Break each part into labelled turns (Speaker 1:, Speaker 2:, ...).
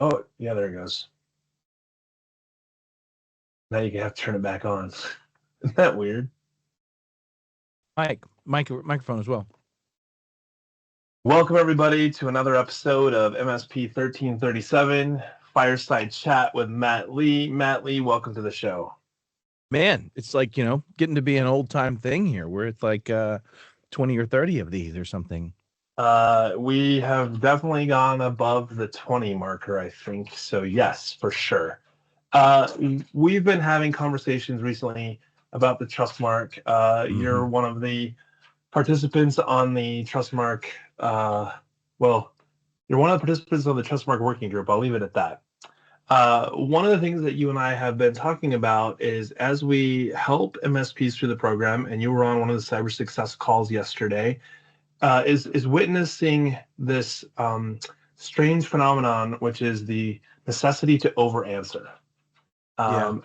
Speaker 1: Oh, yeah, there it goes. Now you have to turn it back on. Isn't that weird?
Speaker 2: Microphone as well.
Speaker 1: Welcome, everybody, to another episode of MSP 1337 Fireside Chat with Matt Lee. Matt Lee, welcome to the show.
Speaker 2: Man, it's like, getting to be an old time thing here where it's like 20 or 30 of these or something.
Speaker 1: We have definitely gone above the 20 marker, I think. So, yes, for sure. We've been having conversations recently about the Trustmark. You're one of the participants on the Trustmark. Well, you're one of the participants on the Trustmark working group. I'll leave it at that. One of the things that you and I have been talking about is as we help MSPs through the program, and you were on one of the cyber success calls yesterday, is witnessing this strange phenomenon, which is the necessity to over answer. And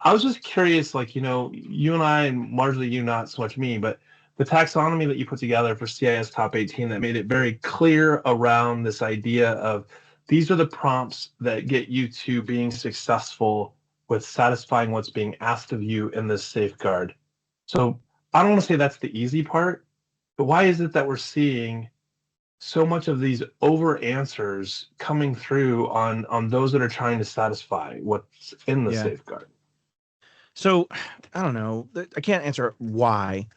Speaker 1: I was just curious, like, you and I, and largely you, not so much me, but the taxonomy that you put together for CIS Top 18 that made it very clear around this idea of these are the prompts that get you to being successful with satisfying what's being asked of you in this safeguard. So I don't want to say that's the easy part, but why is it that we're seeing so much of these over answers coming through on those that are trying to satisfy what's in the safeguard?
Speaker 2: So I don't know. I can't answer why.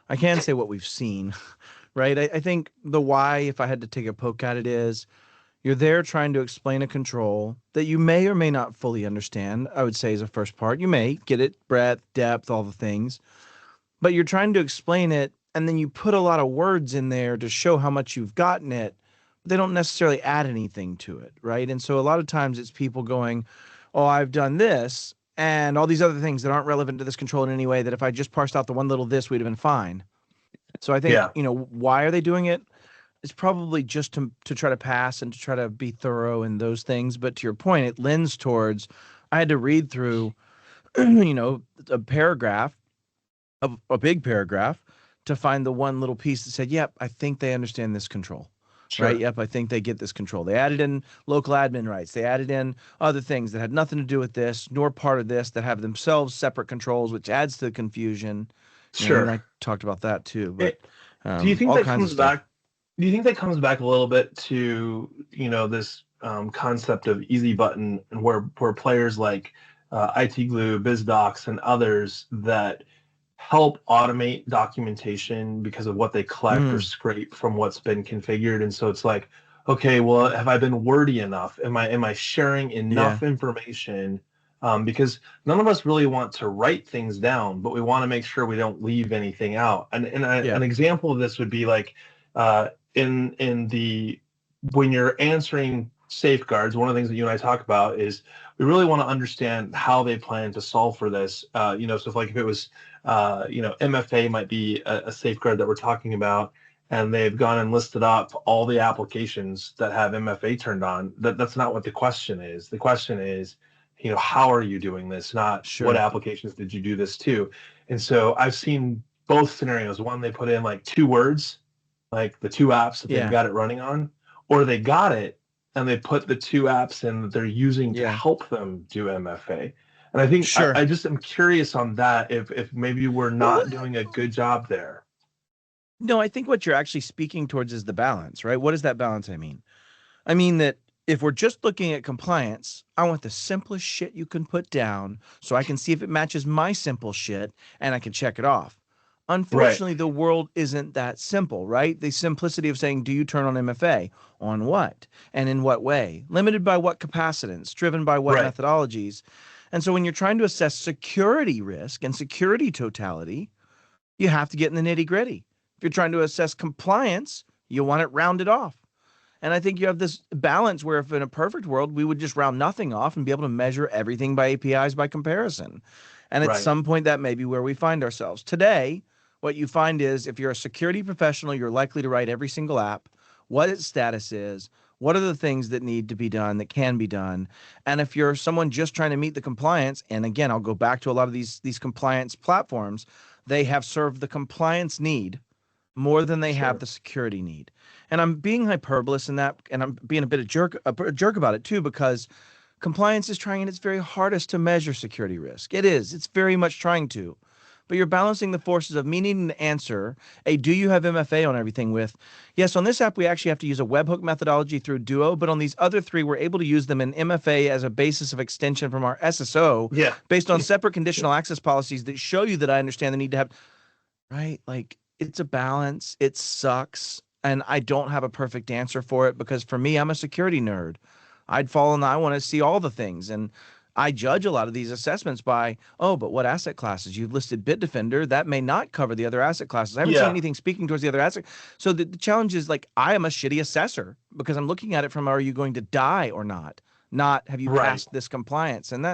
Speaker 2: I can say what we've seen, right? I think the why, if I had to take a poke at it, is you're there trying to explain a control that you may or may not fully understand. I would say is a first part. You may get it, breadth, depth, all the things, but you're trying to explain it, and then you put a lot of words in there to show how much you've gotten it. But they don't necessarily add anything to it, right? And so a lot of times it's people going, "Oh, I've done this." And all these other things that aren't relevant to this control in any way, that if I just parsed out the one little this, we'd have been fine. So I think,
Speaker 1: Yeah.
Speaker 2: Why are they doing it? It's probably just to try to pass and to try to be thorough in those things. But to your point, it lends towards, I had to read through, a paragraph, a big paragraph, to find the one little piece that said, yep, I think they understand this control. Right.
Speaker 1: Sure.
Speaker 2: Yep. I think they get this control. They added in local admin rights. They added in other things that had nothing to do with this, nor part of this, that have themselves separate controls, which adds to the confusion. You and
Speaker 1: Sure.
Speaker 2: I talked about that too, but
Speaker 1: It, do you think
Speaker 2: all
Speaker 1: that
Speaker 2: kinds of
Speaker 1: comes
Speaker 2: stuff.
Speaker 1: back? Do you think that comes back a little bit to this concept of easy button, and where players like IT Glue, BizDocs, and others that help automate documentation because of what they collect or
Speaker 2: Mm,
Speaker 1: scrape from what's been configured, and so it's like, okay, well, have I been wordy enough? Am I sharing
Speaker 2: yeah.
Speaker 1: enough information? Because none of us really want to write things down, but we want to make sure we don't leave anything out. An
Speaker 2: Yeah.
Speaker 1: example of this would be like in the when you're answering safeguards. One of the things that you and I talk about is we really want to understand how they plan to solve for this. So if it was MFA might be a safeguard that we're talking about, and they've gone and listed up all the applications that have MFA turned on. That's not what the question is. The question is, how are you doing this? Not what
Speaker 2: Sure.
Speaker 1: applications did you do this to? And so I've seen both scenarios. One, they put in like two words, like the two apps that they've
Speaker 2: Yeah.
Speaker 1: got it running on, or they got it and they put the two apps in that they're using to
Speaker 2: Yeah.
Speaker 1: help them do MFA. And I think I,
Speaker 2: Sure.
Speaker 1: I just am curious on that if maybe we're
Speaker 2: Well,
Speaker 1: not doing a good job there.
Speaker 2: no, I think what you're actually speaking towards is the balance, right? What does that balance I mean? I mean that if we're just looking at compliance, I want the simplest shit you can put down so I can see if it matches my simple shit and I can check it off.
Speaker 1: Right.
Speaker 2: Unfortunately, the world isn't that simple, right? The simplicity of saying, do you turn on MFA? On what? And in what way? Limited by what capacitance? Driven by what
Speaker 1: Right.
Speaker 2: methodologies? And so when you're trying to assess security risk and security totality, you have to get in the nitty gritty. If you're trying to assess compliance, you want it rounded off. And I think you have this balance where if in a perfect world, we would just round nothing off and be able to measure everything by APIs by comparison. And at
Speaker 1: Right.
Speaker 2: some point, that may be where we find ourselves. Today, what you find is if you're a security professional, you're likely to write every single app, what its status is, what are the things that need to be done, that can be done. And if you're someone just trying to meet the compliance, and again, I'll go back to a lot of these compliance platforms, they have served the compliance need more than they have
Speaker 1: Sure.
Speaker 2: the security need. And I'm being hyperbolous in that, and I'm being a bit a jerk about it too, because compliance is trying its very hardest to measure security risk. It is. It's very much trying to. But you're balancing the forces of me needing to answer a do you have MFA on everything with, yes, on this app, we actually have to use a webhook methodology through Duo, but on these other three, we're able to use them in MFA as a basis of extension from our SSO based on separate conditional access policies that show you that I understand the need to have, right? Like, it's a balance. It sucks. And I don't have a perfect answer for it because for me, I'm a security nerd. I'd fall in, I want to see all the things. And I judge a lot of these assessments by, oh, but what asset classes? You've listed Bitdefender. That may not cover the other asset classes. I haven't seen anything speaking towards the other asset. So the challenge is like, I am a shitty assessor because I'm looking at it from, are you going to die or not? Not have you passed this compliance? And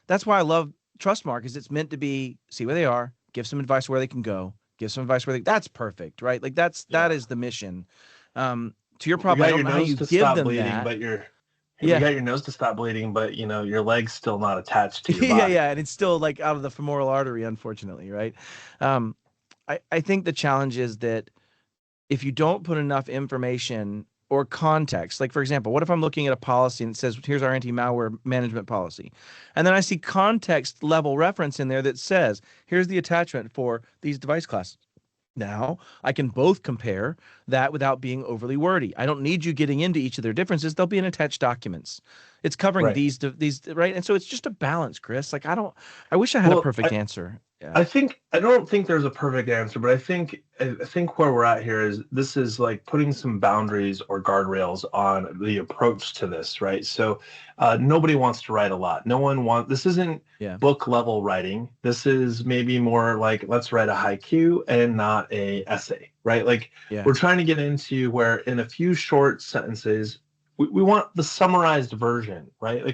Speaker 2: that's why I love Trustmark, is it's meant to be, see where they are, give some advice where they can go, give some advice where they, that's perfect, right? Like that is the mission. To your problem, I don't know how you give them that.
Speaker 1: But you got your nose to stop bleeding, but your leg's still not attached to your body.
Speaker 2: And it's still like out of the femoral artery, unfortunately, right? I think the challenge is that if you don't put enough information or context, like for example, what if I'm looking at a policy and it says, here's our anti-malware management policy. And then I see context level reference in there that says, here's the attachment for these device classes. Now I can both compare that without being overly wordy. I don't need you getting into each of their differences. They'll be in attached documents. It's covering these, right? And so it's just a balance, Chris. Like I wish I had a perfect answer. Yeah.
Speaker 1: I don't think there's a perfect answer, but I think where we're at here is this is like putting some boundaries or guardrails on the approach to this, right? So nobody wants to write a lot. This isn't book level writing. This is maybe more like, let's write a haiku and not a essay, right? Like we're trying to get into where in a few short sentences, we want the summarized version, right?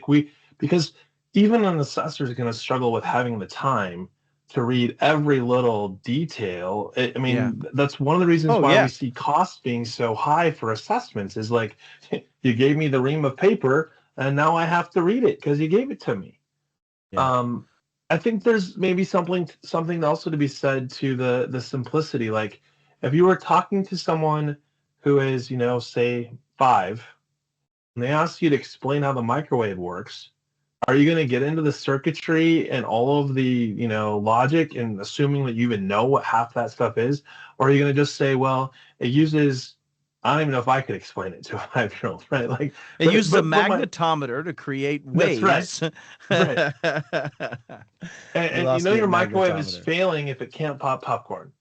Speaker 1: Because even an assessor is going to struggle with having the time to read every little detail. That's one of the reasons why we see costs being so high for assessments is like, you gave me the ream of paper and now I have to read it because you gave it to me. I think there's maybe something also to be said to the simplicity. Like if you were talking to someone who is, say 5, and they ask you to explain how the microwave works, are you going to get into the circuitry and all of the, logic and assuming that you even know what half that stuff is? Or are you going to just say, well, it uses, I don't even know if I could explain it to a 5-year-old, right? Like
Speaker 2: it uses a magnetometer to create waves.
Speaker 1: That's right. and your microwave is failing if it can't pop popcorn.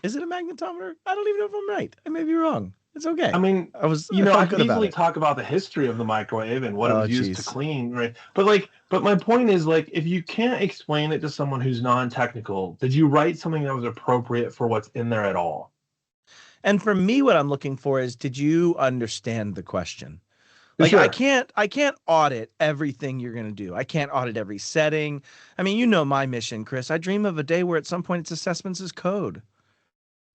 Speaker 2: Is it a magnetometer? I don't even know if I'm right. I may be wrong. It's okay.
Speaker 1: I mean, I could easily talk about the history of the microwave and what it was used to clean, right? But my point is, like, if you can't explain it to someone who's non-technical, did you write something that was appropriate for what's in there at all?
Speaker 2: And for me, what I'm looking for is, did you understand the question? Like, sure. I can't audit everything you're going to do. I can't audit every setting. I mean, my mission, Chris. I dream of a day where at some point it's assessments as code.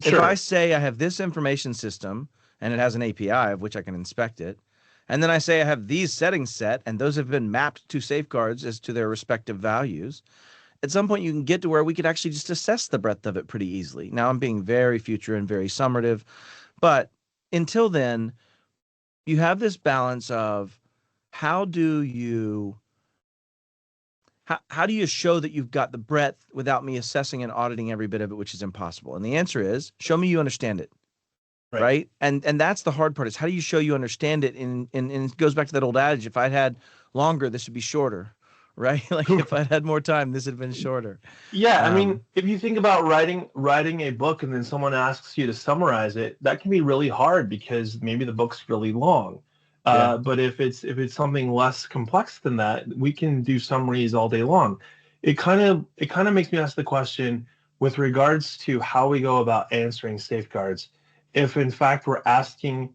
Speaker 2: Sure. If I say I have this information system, and it has an API of which I can inspect it. And then I say I have these settings set, and those have been mapped to safeguards as to their respective values. At some point, you can get to where we could actually just assess the breadth of it pretty easily. Now, I'm being very future and very summative, but until then, you have this balance of how do you show that you've got the breadth without me assessing and auditing every bit of it, which is impossible. And the answer is, show me you understand it. Right. And that's the hard part, is how do you show you understand it? And it goes back to that old adage, if I'd had longer, this would be shorter, right? Like if I'd had more time, this would have been shorter.
Speaker 1: Yeah. I mean, if you think about writing a book and then someone asks you to summarize it, that can be really hard because maybe the book's really long. But if it's something less complex than that, we can do summaries all day long. It kind of makes me ask the question with regards to how we go about answering safeguards. If in fact we're asking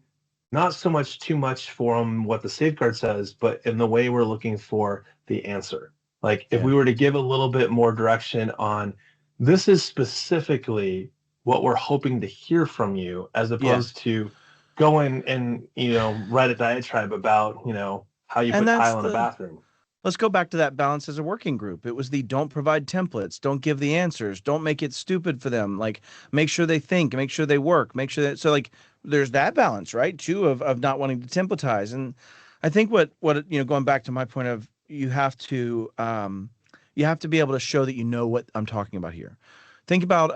Speaker 1: not so much too much from what the safeguard says, but in the way we're looking for the answer. Like if we were to give a little bit more direction on, this is specifically what we're hoping to hear from you, as opposed to go in and write a diatribe about how you put tile in a bathroom.
Speaker 2: Let's go back to that balance as a working group. It was the don't provide templates, don't give the answers, don't make it stupid for them. Like make sure they think, make sure they work, make sure that so like there's that balance, right? Too of not wanting to templatize. And I think what going back to my point of you have to be able to show that you know what I'm talking about here. Think about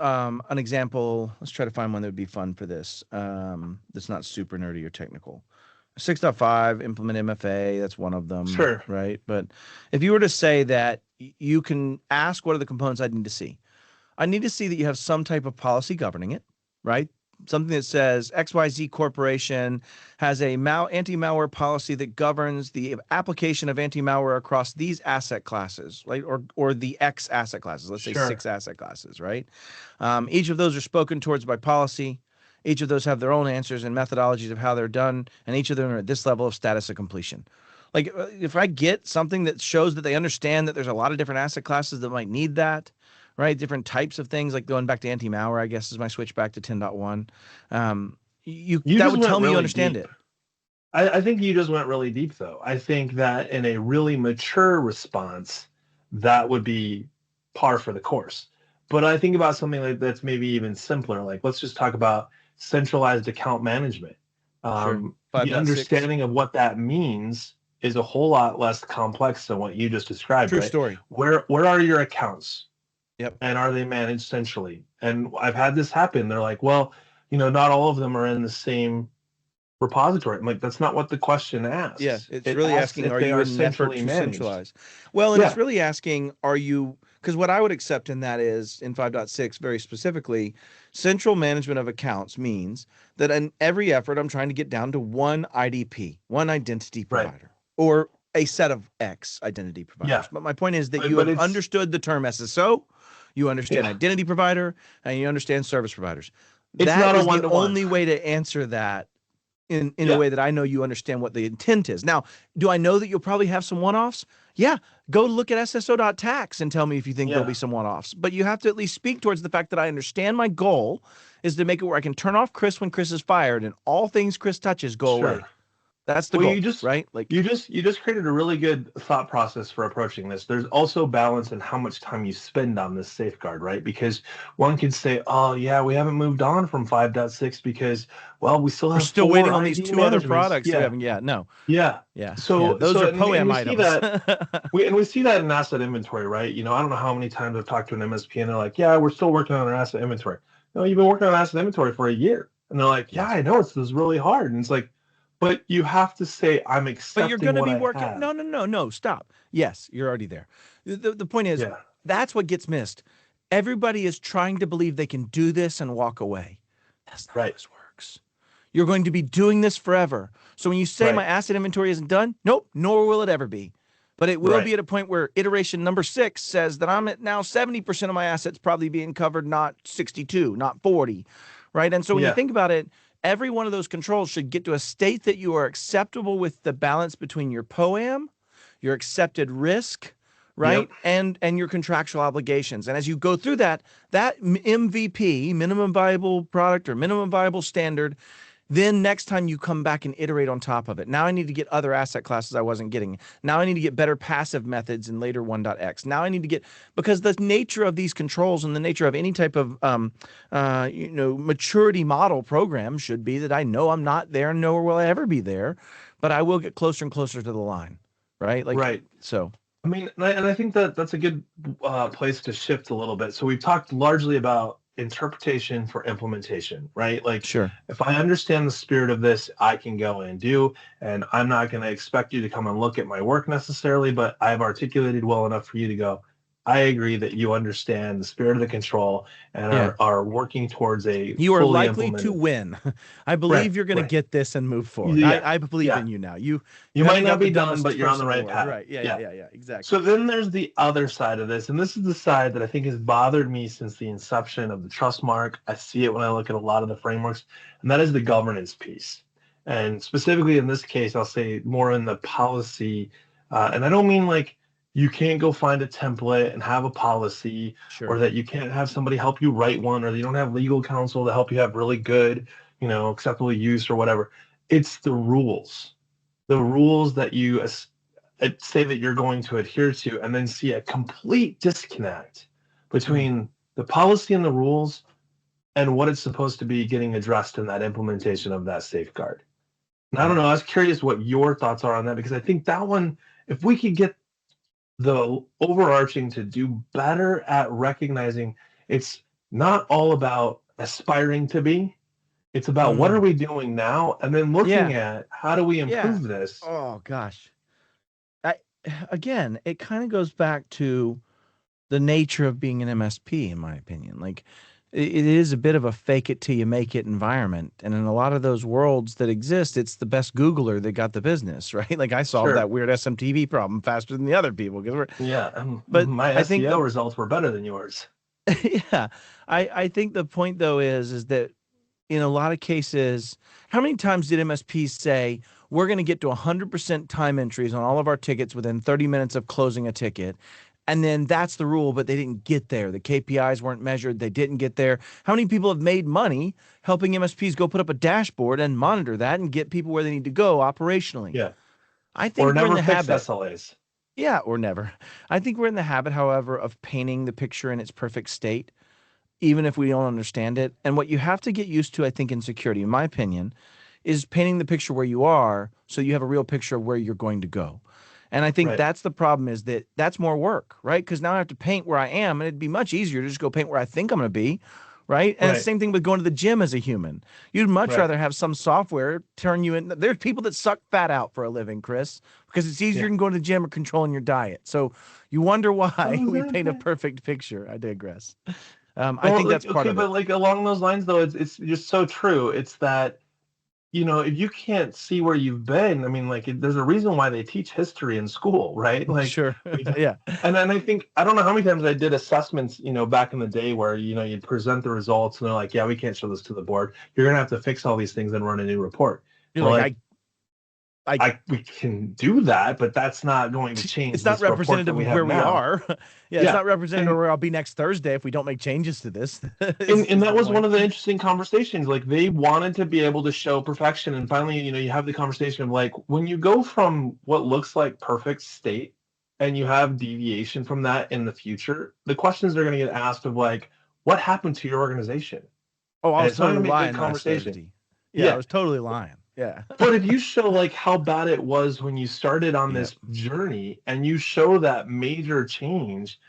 Speaker 2: an example. Let's try to find one that would be fun for this. That's not super nerdy or technical. 6.5 implement MFA, that's one of them.
Speaker 1: Sure.
Speaker 2: Right. But if you were to say that you can ask, what are the components I need to see? I need to see that you have some type of policy governing it, right? Something that says XYZ Corporation has a anti-malware policy that governs the application of anti-malware across these asset classes, right? Or the X asset classes, let's say 6 asset classes, right? Each of those are spoken towards by policy. Each of those have their own answers and methodologies of how they're done, and each of them are at this level of status of completion. Like if I get something that shows that they understand that there's a lot of different asset classes that might need that, right? Different types of things, like going back to anti-malware, I guess is my switch back to 10.1. That would tell me you understand it.
Speaker 1: I think you just went really deep, though. I think that in a really mature response, that would be par for the course. But I think about something like that's maybe even simpler. Like let's just talk about centralized account management.
Speaker 2: Sure.
Speaker 1: The understanding of what that means is a whole lot less complex than what you just described.
Speaker 2: True
Speaker 1: right?
Speaker 2: Story.
Speaker 1: Where are your accounts?
Speaker 2: Yep.
Speaker 1: And are they managed centrally? And I've had this happen. They're like, well, not all of them are in the same repository. I'm like, that's not what the question asks.
Speaker 2: Yeah, it's really asking, are you in an effort to centralize? Well, and it's really asking, are you, because what I would accept in that is, in 5.6 very specifically, central management of accounts means that in every effort, I'm trying to get down to one IDP, one identity provider, or a set of X identity providers.
Speaker 1: Yeah.
Speaker 2: But my point is that you have understood the term SSO, you understand identity provider, and you understand service providers. That is the only way to answer that in a way that I know you understand what the intent is. Now, do I know that you'll probably have some one-offs? Yeah, go look at sso.tax and tell me if you think there'll be some one-offs. But you have to at least speak towards the fact that I understand my goal is to make it where I can turn off Chris when Chris is fired and all things Chris touches go away. That's the goal, right? Like
Speaker 1: you just created a really good thought process for approaching this. There's also balance in how much time you spend on this safeguard, right? Because one could say, oh yeah, we haven't moved on from 5.6 because, well, we still have
Speaker 2: still waiting on these 2 other products.
Speaker 1: Yeah. So
Speaker 2: those are POAM
Speaker 1: items. We see that in asset inventory, right? I don't know how many times I've talked to an MSP and they're like, yeah, we're still working on our asset inventory. No, you've been working on asset inventory for a year. And they're like, yeah, I know, it's really hard. And it's like, but you have to say, I'm accepting.
Speaker 2: But you're going to be working. No, stop. Yes, you're already there. The point is, that's what gets missed. Everybody is trying to believe they can do this and walk away. That's not how this works. You're going to be doing this forever. So when you say my asset inventory isn't done, nope, nor will it ever be. But it will be at a point where iteration number 6 says that I'm at now 70% of my assets probably being covered, not 62, not 40, right? And so when you think about it, every one of those controls should get to a state that you are acceptable with the balance between your POAM, your accepted risk, right? And your contractual obligations. And as you go through that MVP, minimum viable product or minimum viable standard, then next time you come back and iterate on top of it. Now I need to get other asset classes I wasn't getting. Now I need to get better passive methods in later 1.x. Now I need to get, because the nature of these controls and the nature of any type of maturity model program should be that I know I'm not there, nor will I ever be there, but I will get closer and closer to the line, right? So.
Speaker 1: I mean, and I think that's a good place to shift a little bit. So we've talked largely about interpretation for implementation, right? Like, if I understand the spirit of this, I can go and do, and I'm not going to expect you to come and look at my work necessarily, but I've articulated well enough for you to go, I agree that you understand the spirit of the control and are working towards a
Speaker 2: you are likely to win. I believe you're going to get this and move forward. I believe in you now. You
Speaker 1: might not be done, but you're on the right path.
Speaker 2: Right. Yeah, exactly.
Speaker 1: So then there's the other side of this, and this is the side that I think has bothered me since the inception of the Trustmark. I see it when I look at a lot of the frameworks, and that is the governance piece. And specifically in this case, I'll say more in the policy, and I don't mean like you can't go find a template and have a policy, or that you can't have somebody help you write one, or you don't have legal counsel to help you have really good, acceptable use or whatever. It's the rules that you say that you're going to adhere to, and then see a complete disconnect between the policy and the rules and what it's supposed to be getting addressed in that implementation of that safeguard. And I don't know, I was curious what your thoughts are on that, because I think that one, if we could get the overarching to do better at recognizing it's not all about aspiring to be, it's about what are we doing now, and then looking at how do we improve this.
Speaker 2: Oh gosh. Again, it kind of goes back to the nature of being an MSP, in my opinion. Like, it is a bit of a fake it till you make it environment. And in a lot of those worlds that exist, it's the best Googler that got the business, right? Like, I solved that weird SMTV problem faster than the other people.
Speaker 1: But my SEO results were better than yours.
Speaker 2: Yeah. I think the point, though, is that in a lot of cases, how many times did MSPs say, we're going to get to 100% time entries on all of our tickets within 30 minutes of closing a ticket? And then that's the rule, but they didn't get there. The KPIs weren't measured. They didn't get there. How many people have made money helping MSPs go put up a dashboard and monitor that and get people where they need to go operationally?
Speaker 1: Yeah.
Speaker 2: I think we're in the habit.
Speaker 1: SLAs.
Speaker 2: Yeah, or never. I think we're in the habit, however, of painting the picture in its perfect state, even if we don't understand it. And what you have to get used to, I think, in security, in my opinion, is painting the picture where you are so you have a real picture of where you're going to go. And I think that's the problem, is that that's more work, right? Because now I have to paint where I am, and it'd be much easier to just go paint where I think I'm going to be, right? And it's the same thing with going to the gym as a human. You'd much rather have some software turn you in. There's people that suck fat out for a living, Chris, because it's easier than going to the gym or controlling your diet. So you wonder why we paint a perfect picture. I digress. I think that's part of it.
Speaker 1: But like along those lines, though, it's just so true. It's that, you know, if you can't see where you've been, I mean, like, there's a reason why they teach history in school, right? Like,
Speaker 2: sure. Yeah.
Speaker 1: And then I think, I don't know how many times I did assessments, you know, back in the day where, you know, you'd present the results and they're like, yeah, we can't show this to the board. You're going to have to fix all these things and run a new report.
Speaker 2: You're like,
Speaker 1: we can do that, but that's not going to change.
Speaker 2: It's not representative of where we are. It's not representative of where I'll be next Thursday if we don't make changes to this.
Speaker 1: And that was one of the interesting conversations. Like, they wanted to be able to show perfection. And finally, you know, you have the conversation of like, when you go from what looks like perfect state and you have deviation from that in the future, the questions are going to get asked of like, what happened to your organization?
Speaker 2: Oh, I was totally lying. Conversation. Yeah, I was totally lying. Yeah.
Speaker 1: But if you show like how bad it was when you started on this journey, and you show that major change,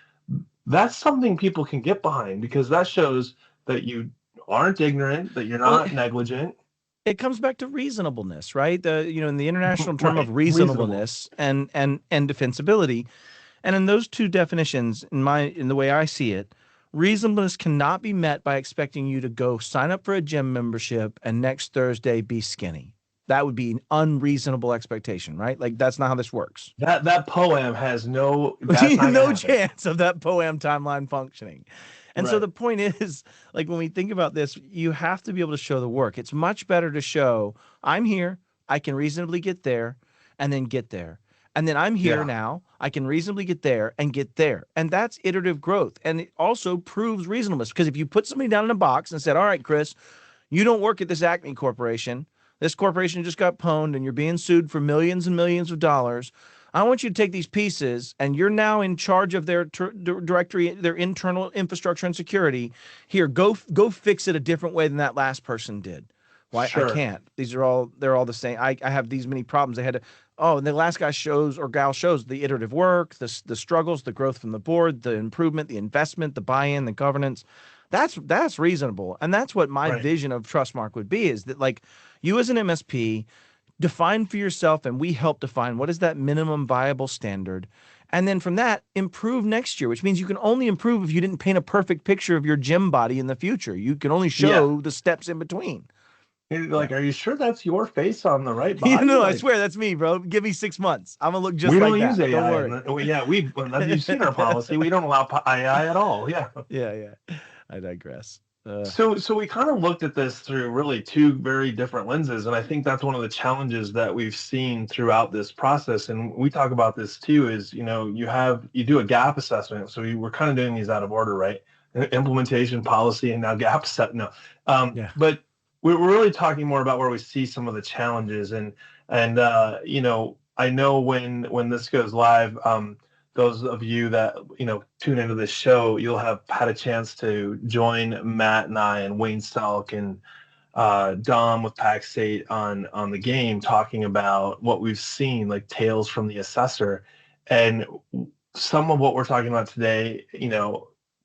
Speaker 1: that's something people can get behind, because that shows that you aren't ignorant, that you're not negligent.
Speaker 2: It comes back to reasonableness, right? In the international term of reasonableness and defensibility. And in those two definitions, in the way I see it, reasonableness cannot be met by expecting you to go sign up for a gym membership and next Thursday be skinny. That would be an unreasonable expectation, right? Like, that's not how this works.
Speaker 1: That poem has no
Speaker 2: chance of that poem timeline functioning. And so the point is, like, when we think about this, you have to be able to show the work. It's much better to show, I'm here, I can reasonably get there, and then get there. And then I'm here now, I can reasonably get there and get there. And that's iterative growth. And it also proves reasonableness, because if you put somebody down in a box and said, all right, Chris, you don't work at this Acme corporation. This corporation just got pwned and you're being sued for millions and millions of dollars. I want you to take these pieces, and you're now in charge of their directory, their internal infrastructure and security. Here, go fix it a different way than that last person did. Why? I can't. They're all the same. I have these many problems. They had to, and the last guy shows or gal shows the iterative work, the struggles, the growth from the board, the improvement, the investment, the buy-in, the governance. That's reasonable. And that's what my vision of Trustmark would be, is that, like, you as an MSP, define for yourself, and we help define what is that minimum viable standard. And then from that, improve next year, which means you can only improve if you didn't paint a perfect picture of your gym body in the future. You can only show the steps in between.
Speaker 1: Like, are you sure that's your face on the right body?
Speaker 2: No, I swear that's me, bro. Give me 6 months. I'm gonna look just like that. We don't use AI.
Speaker 1: Don't worry. You've seen our policy. We don't allow AI at all. Yeah.
Speaker 2: Yeah. I digress.
Speaker 1: So we kind of looked at this through really two very different lenses, and I think that's one of the challenges that we've seen throughout this process. And we talk about this too, is, you know, you do a gap assessment. So we're kind of doing these out of order, right? Implementation, policy, and now gap set. No, but we're really talking more about where we see some of the challenges, and I I know when this goes live, those of you that tune into this show, you'll have had a chance to join Matt and I and Wayne Stalk and Dom with Pack State on the game, talking about what we've seen, like tales from the assessor, and some of what we're talking about today.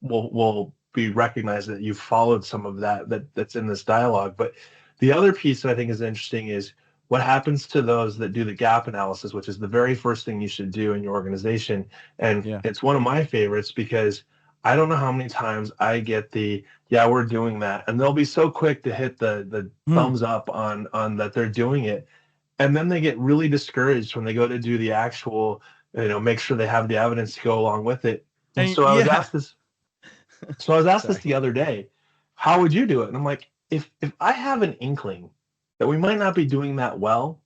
Speaker 1: Will be recognized that you've followed some of that's in this dialogue. But the other piece that I think is interesting is what happens to those that do the gap analysis, which is the very first thing you should do in your organization. And it's one of my favorites because I don't know how many times I get yeah, we're doing that. And they'll be so quick to hit the thumbs up on that they're doing it. And then they get really discouraged when they go to do the actual, make sure they have the evidence to go along with it. And so I was asked this. So I was asked this the other day, how would you do it? And I'm like, if I have an inkling that we might not be doing that well,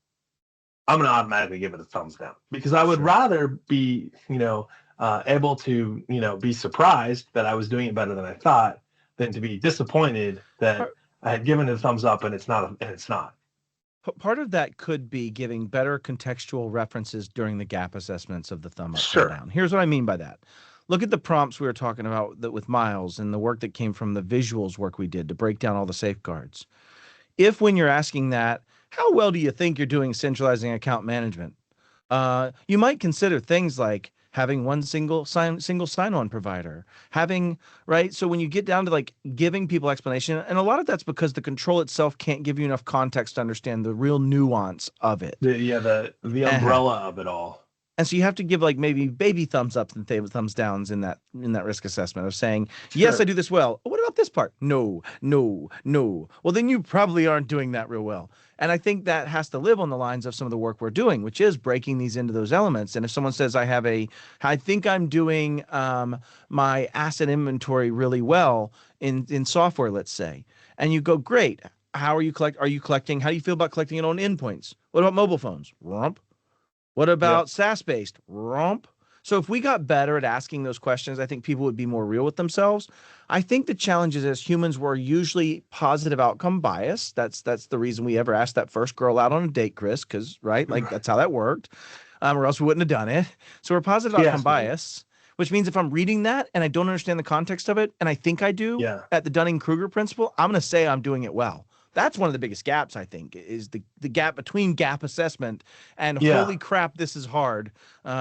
Speaker 1: I'm going to automatically give it a thumbs down, because I would rather be, able to, be surprised that I was doing it better than I thought than to be disappointed that I had given it a thumbs up and it's not.
Speaker 2: Part of that could be giving better contextual references during the gap assessments of the thumb up, thumb down. Here's what I mean by that. Look at the prompts we were talking about with Miles and the work that came from the visuals work we did to break down all the safeguards. If when you're asking that, how well do you think you're doing centralizing account management? You might consider things like having one single sign-on provider, right? So when you get down to like giving people explanation, and a lot of that's because the control itself can't give you enough context to understand the real nuance of it.
Speaker 1: The umbrella of it all.
Speaker 2: And so you have to give like maybe baby thumbs ups and thumbs downs in that risk assessment of saying, yes, I do this well. What about this part? No. Well, then you probably aren't doing that real well. And I think that has to live on the lines of some of the work we're doing, which is breaking these into those elements. And if someone says, I think I'm doing my asset inventory really well in software, let's say, and you go, great. How are you collecting? How do you feel about collecting it on endpoints? What about mobile phones? Rump. What about SaaS-based? Rump. So if we got better at asking those questions, I think people would be more real with themselves. I think the challenge is, as humans, we're usually positive outcome bias. That's the reason we ever asked that first girl out on a date, Chris, because, right, like that's how that worked, or else we wouldn't have done it. So we're positive outcome bias, which means if I'm reading that and I don't understand the context of it, and I think I do at the Dunning-Kruger principle, I'm going to say I'm doing it well. That's one of the biggest gaps, I think, is the gap between gap assessment and holy crap, this is hard,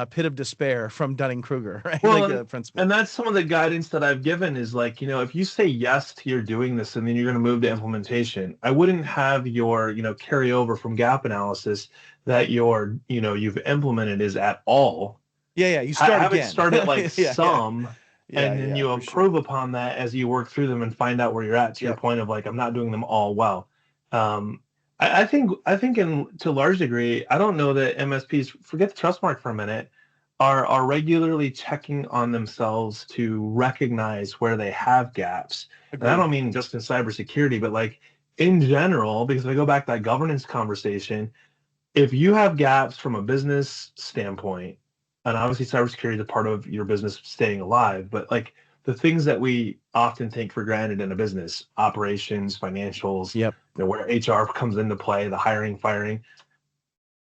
Speaker 2: pit of despair from Dunning-Kruger, right?
Speaker 1: Well, principle. And that's some of the guidance that I've given is like, if you say yes to you're doing this and then you're going to move to implementation, I wouldn't have your, carry over from gap analysis that you've implemented is at all.
Speaker 2: Yeah. You start
Speaker 1: have
Speaker 2: again.
Speaker 1: It start at like some. And then you improve upon that as you work through them and find out where you're at, to your point of like, I'm not doing them all well. I think to a large degree, I don't know that MSPs, forget the Trustmark for a minute, are regularly checking on themselves to recognize where they have gaps. Agreed. And I don't mean just in cybersecurity, but like in general, because if I go back to that governance conversation, if you have gaps from a business standpoint, and obviously cybersecurity is a part of your business staying alive, but like the things that we often take for granted in a business, operations, financials, where HR comes into play, the hiring, firing,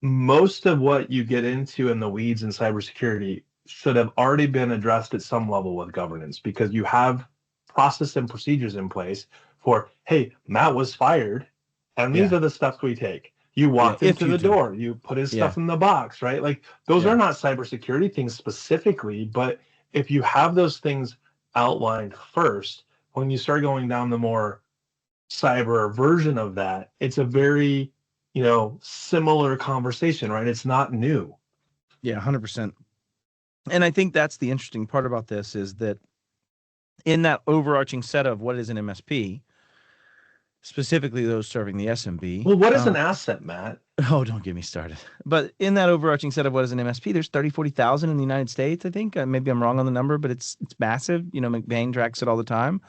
Speaker 1: most of what you get into in the weeds in cybersecurity should have already been addressed at some level with governance, because you have process and procedures in place for, hey, Matt was fired, and these are the steps we take. You walked into the door, you put his stuff in the box, right? Like those are not cybersecurity things specifically, but if you have those things outlined first, when you start going down the more cyber version of that, it's a very, similar conversation, right? It's not new.
Speaker 2: Yeah, 100%. And I think that's the interesting part about this, is that in that overarching set of what is an MSP, specifically those serving the SMB.
Speaker 1: Well, what is an asset, Matt?
Speaker 2: Oh, don't get me started. But in that overarching set of what is an MSP, there's 40,000 in the United States, I think. Maybe I'm wrong on the number, but it's massive. McBain tracks it all the time.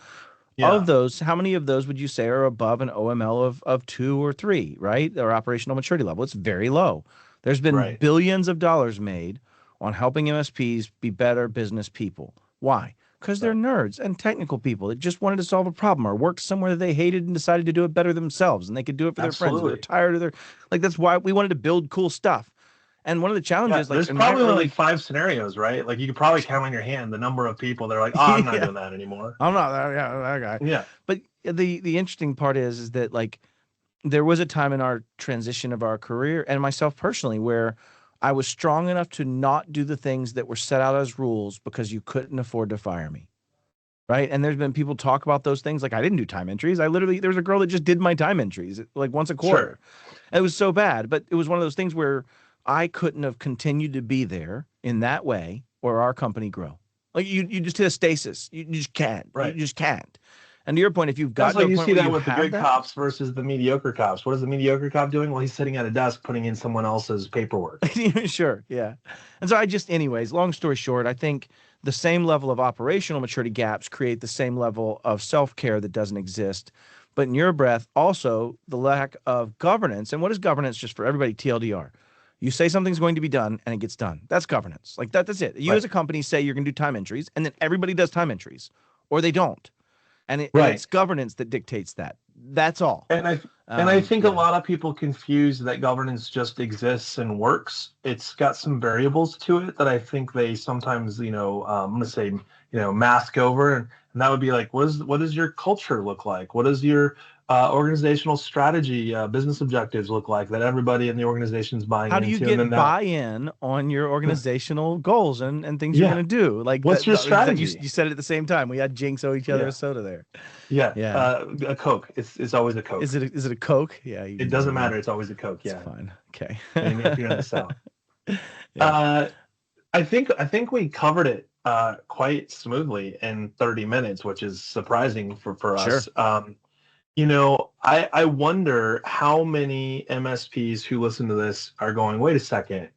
Speaker 2: Yeah. Of those, how many of those would you say are above an OML of 2 or 3, right? Or operational maturity level? It's very low. There's been billions of dollars made on helping MSPs be better business people. Why? Because they're nerds and technical people that just wanted to solve a problem or worked somewhere that they hated and decided to do it better themselves, and they could do it for their friends. They're tired of that's why we wanted to build cool stuff. And one of the
Speaker 1: Yeah,
Speaker 2: challenges, like
Speaker 1: there's
Speaker 2: in my
Speaker 1: probably only
Speaker 2: early,
Speaker 1: like 5 scenarios, right? Like you could probably count on your hand the number of people that are like, "Oh, I'm not
Speaker 2: yeah,
Speaker 1: doing that anymore."
Speaker 2: I'm not that, yeah, that guy.
Speaker 1: Yeah,
Speaker 2: But the interesting part is that like there was a time in our transition of our career and myself personally where I was strong enough to not do the things that were set out as rules because you couldn't afford to fire me. Right. And there's been people talk about those things. Like I didn't do time entries. I literally, there was a girl that just did my time entries like once a
Speaker 1: sure.
Speaker 2: quarter. And it was so bad, but it was one of those things where I couldn't have continued to be there in that way or our company grow. Like you just hit a stasis. You just can't. You
Speaker 1: Right.
Speaker 2: just can't. And to your point, if you've
Speaker 1: That's
Speaker 2: gotten
Speaker 1: why
Speaker 2: to a
Speaker 1: you
Speaker 2: point
Speaker 1: see
Speaker 2: where
Speaker 1: that
Speaker 2: you
Speaker 1: with the
Speaker 2: have
Speaker 1: good
Speaker 2: that,
Speaker 1: cops versus the mediocre cops. What is the mediocre cop doing? Well, he's sitting at a desk putting in someone else's paperwork.
Speaker 2: sure, yeah. And so I just, anyways, long story short, I think the same level of operational maturity gaps create the same level of self-care that doesn't exist. But in your breath, also the lack of governance. And what is governance? Just for everybody, TLDR. You say something's going to be done and it gets done. That's governance. Like that's it. You
Speaker 1: Right.
Speaker 2: as a company say you're going to do time entries, and then everybody does time entries, or they don't. And
Speaker 1: Right.
Speaker 2: it's governance that dictates that. That's all.
Speaker 1: And I think a
Speaker 2: Yeah.
Speaker 1: lot of people confuse that governance just exists and works. It's got some variables to it that I think they sometimes, I'm going to say, mask over, and that would be like, what does your culture look like? What does your organizational strategy, business objectives look like that everybody in the organization is buying
Speaker 2: How do you
Speaker 1: into? And then
Speaker 2: get buy-in on your organizational goals and things you're
Speaker 1: yeah,
Speaker 2: going to do? Like
Speaker 1: what's your
Speaker 2: that you
Speaker 1: strategy?
Speaker 2: said it at the same time. We had Jinx owe each other a
Speaker 1: Yeah,
Speaker 2: soda there.
Speaker 1: yeah,
Speaker 2: Yeah.
Speaker 1: a Coke. It's always a
Speaker 2: Is
Speaker 1: Coke.
Speaker 2: it a Coke? Yeah,
Speaker 1: It
Speaker 2: there
Speaker 1: doesn't
Speaker 2: you go.
Speaker 1: matter. It's always a Coke.
Speaker 2: It's
Speaker 1: Yeah,
Speaker 2: fine. Okay.
Speaker 1: maybe if you're in the South.
Speaker 2: Yeah.
Speaker 1: Uh, I think we covered it quite smoothly in 30 minutes, which is surprising for
Speaker 2: Sure.
Speaker 1: us. I wonder how many MSPs who listen to this are going, wait a second,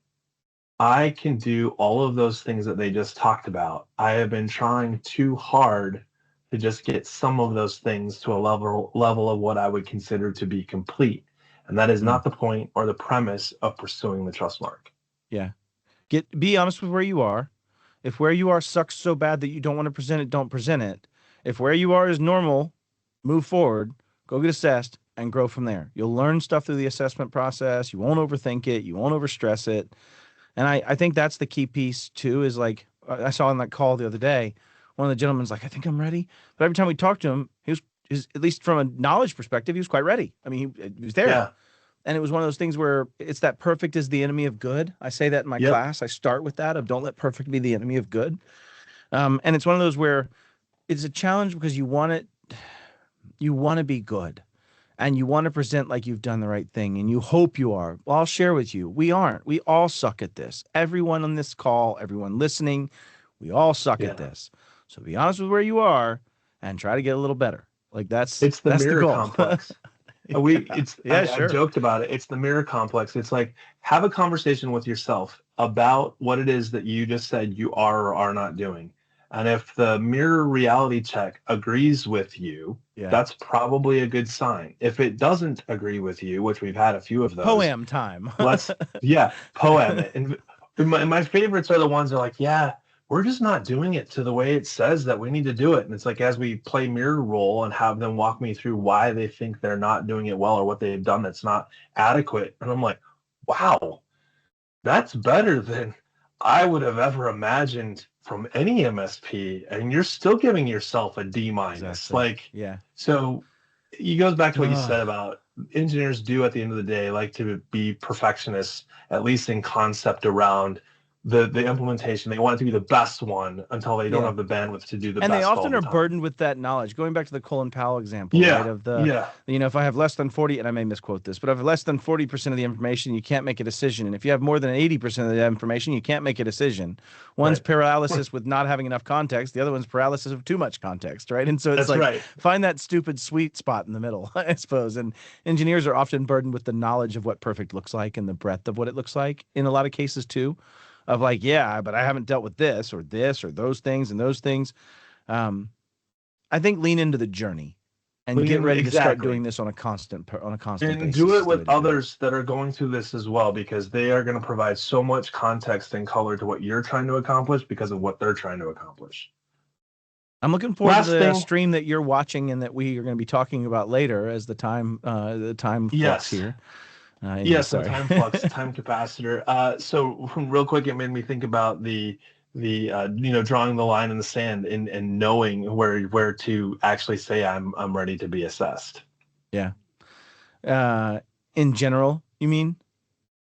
Speaker 1: I can do all of those things that they just talked about. I have been trying too hard to just get some of those things to a level of what I would consider to be complete. And that is
Speaker 2: Mm,
Speaker 1: not the point or the premise of pursuing the trust mark.
Speaker 2: yeah. Be honest with where you are. If where you are sucks so bad that you don't want to present it, don't present it. If where you are is normal, move forward, go get assessed, and grow from there. You'll learn stuff through the assessment process. You won't overthink it. You won't overstress it. And I think that's the key piece too, is like I saw on that call the other day, one of the gentlemen's like, I think I'm ready. But every time we talked to him, at least from a knowledge perspective, he was quite ready. I mean, he was there.
Speaker 1: Yeah.
Speaker 2: And it was one of those things where it's that perfect is the enemy of good. I say that in my
Speaker 1: Yep.
Speaker 2: class. I start with that of don't let perfect be the enemy of good. And it's one of those where it's a challenge because you want to be good and you want to present like you've done the right thing and you hope you are. Well, I'll share with you. We aren't. We all suck at this. Everyone on this call, everyone listening, we all suck at
Speaker 1: Yeah.
Speaker 2: this. So be honest with where you are and try to get a little better. Like
Speaker 1: It's the
Speaker 2: that's the
Speaker 1: mirror
Speaker 2: goal.
Speaker 1: complex.
Speaker 2: Yeah. Yeah,
Speaker 1: I've
Speaker 2: sure.
Speaker 1: joked about it. It's the mirror complex. It's like have a conversation with yourself about what it is that you just said you are or are not doing. And if the mirror reality check agrees with you,
Speaker 2: Yeah.
Speaker 1: that's probably a good sign. If it doesn't agree with you, which we've had a few of those,
Speaker 2: Poem time.
Speaker 1: yeah, poem it. And my favorites are the ones that are like, yeah, we're just not doing it to the way it says that we need to do it. And it's like as we play mirror role and have them walk me through why they think they're not doing it well or what they've done that's not adequate. And I'm like, wow, that's better than I would have ever imagined from any MSP. And you're still giving yourself a D minus.
Speaker 2: Exactly.
Speaker 1: Like,
Speaker 2: Yeah.
Speaker 1: so it goes back to what you
Speaker 2: Ugh.
Speaker 1: said about engineers do at the end of the day like to be perfectionists, at least in concept around the implementation. They want it to be the best one until they don't
Speaker 2: Yeah.
Speaker 1: have the bandwidth to do the
Speaker 2: And they
Speaker 1: best all
Speaker 2: often
Speaker 1: the
Speaker 2: are
Speaker 1: time.
Speaker 2: burdened with that knowledge. Going back to the Colin Powell example, right?
Speaker 1: Yeah,
Speaker 2: Of the,
Speaker 1: yeah,
Speaker 2: if I have less than 40, and I may misquote this, but if I have less than 40% of the information, you can't make a decision. And if you have more than 80% of the information, you can't make a decision. One's
Speaker 1: right.
Speaker 2: paralysis with not having enough context. The other one's paralysis of too much context, right? And so it's
Speaker 1: That's
Speaker 2: like,
Speaker 1: right.
Speaker 2: find that stupid sweet spot in the middle, I suppose. And engineers are often burdened with the knowledge of what perfect looks like and the breadth of what it looks like in a lot of cases too, of like, yeah, but I haven't dealt with this or those things and those things. Um, I think lean into the journey and get ready to start doing
Speaker 1: Exactly.
Speaker 2: this on a constant
Speaker 1: And do
Speaker 2: basis
Speaker 1: it
Speaker 2: is the
Speaker 1: with
Speaker 2: way to do it.
Speaker 1: others that are going through this as well, because they are going to provide so much context and color to what you're trying to accomplish because of what they're trying to accomplish.
Speaker 2: I'm looking forward to
Speaker 1: Last
Speaker 2: the
Speaker 1: thing,
Speaker 2: stream that you're watching and that we are going to be talking about later as the time clocks
Speaker 1: yes.
Speaker 2: here. Anyway,
Speaker 1: Yeah, so
Speaker 2: sorry.
Speaker 1: time flux, time capacitor. So real quick, it made me think about the drawing the line in the sand and knowing where to actually say I'm ready to be assessed.
Speaker 2: Yeah. In general, you mean?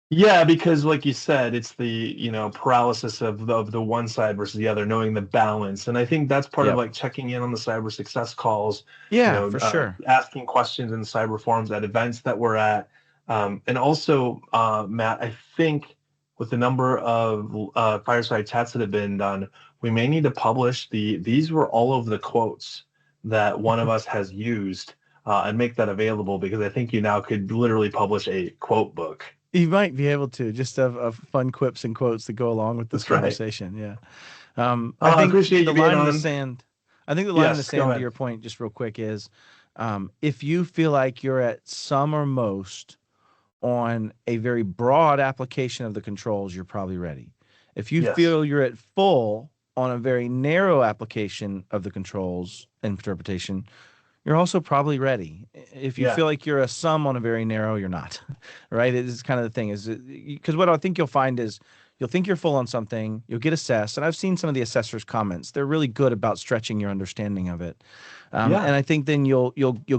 Speaker 1: Yeah, because like you said, it's the paralysis of the one side versus the other, knowing the balance. And I think that's part of
Speaker 2: Yep.
Speaker 1: like checking in on the cyber success calls,
Speaker 2: Yeah, for sure.
Speaker 1: asking questions in cyber forums at events that we're at. And also, Matt, I think with the number of fireside chats that have been done, we may need to publish these were all of the quotes that one of us has used and make that available because I think you now could literally publish a quote book.
Speaker 2: You might be able to just have fun quips and quotes that go along with this
Speaker 1: That's right.
Speaker 2: conversation. Yeah.
Speaker 1: Oh,
Speaker 2: I
Speaker 1: I
Speaker 2: think
Speaker 1: appreciate
Speaker 2: the
Speaker 1: you being
Speaker 2: line in the
Speaker 1: on.
Speaker 2: sand, I think the line in the
Speaker 1: Yes, go
Speaker 2: sand to
Speaker 1: ahead.
Speaker 2: your point, just real quick, is if you feel like you're at some or most on a very broad application of the controls, you're probably ready. If you
Speaker 1: Yes.
Speaker 2: feel you're at full on a very narrow application of the controls interpretation, you're also probably ready. If you
Speaker 1: Yeah.
Speaker 2: feel like you're a sum on a very narrow, you're not, right? It's kind of the thing is because what I think you'll find is you'll think you're full on something, you'll get assessed, and I've seen some of the assessors' comments. They're really good about stretching your understanding of it,
Speaker 1: Yeah.
Speaker 2: and I think then you'll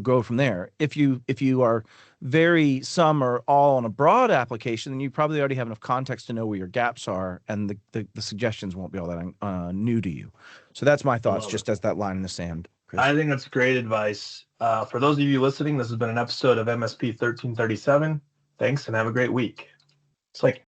Speaker 2: go from there. If you are very some or all on a broad application, then you probably already have enough context to know where your gaps are, and the suggestions won't be all that new to you. So that's my
Speaker 1: I
Speaker 2: thoughts,
Speaker 1: love it.
Speaker 2: just as that line in the sand, Chris.
Speaker 1: I think that's great advice. For those of you listening, this has been an episode of MSP 1337. Thanks and have a great week. It's like